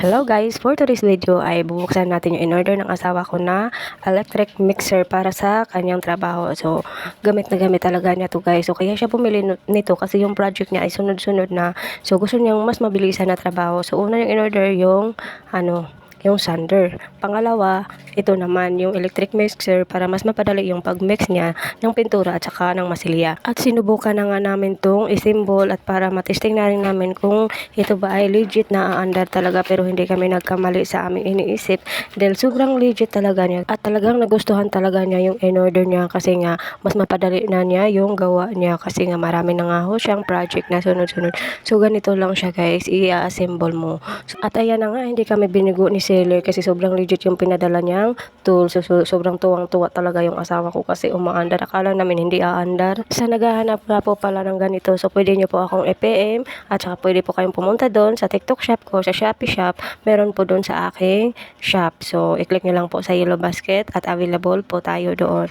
Hello guys, for today's video ay bubuksan natin yung in-order ng asawa ko na electric mixer para sa kanyang trabaho. So, gamit na gamit talaga niya to guys. So, kaya siya bumili nito kasi yung project niya ay sunod-sunod na. So, gusto niyang mas mabilisan na trabaho. So, una yung in-order yung sander. Pangalawa, ito naman yung electric mixer para mas mapadali yung pag-mix niya ng pintura at saka ng masilya. At sinubukan na nga namin tong isimbol at para matesting na rin namin kung ito ba ay legit na aandar talaga, pero hindi kami nagkamali sa aming iniisip dahil sobrang legit talaga niya at talagang nagustuhan talaga niya yung in-order niya kasi nga mas mapadali na niya yung gawa niya kasi nga marami na nga ho siyang project na sunod-sunod. So ganito lang siya guys, i-assemble mo. At ayan na nga, hindi kami binigo ni seller kasi sobrang legit yung pinadala niyang tool. So, sobrang tuwang-tuwa talaga yung asawa ko kasi umaandar. Akala namin hindi aandar. Sa naghahanap nga po pala ng ganito, so pwede niyo po akong i-PM at saka pwede po kayong pumunta doon sa TikTok shop ko, sa Shopee shop. Meron po doon sa aking shop. So, i-click niyo lang po sa yellow basket at available po tayo doon.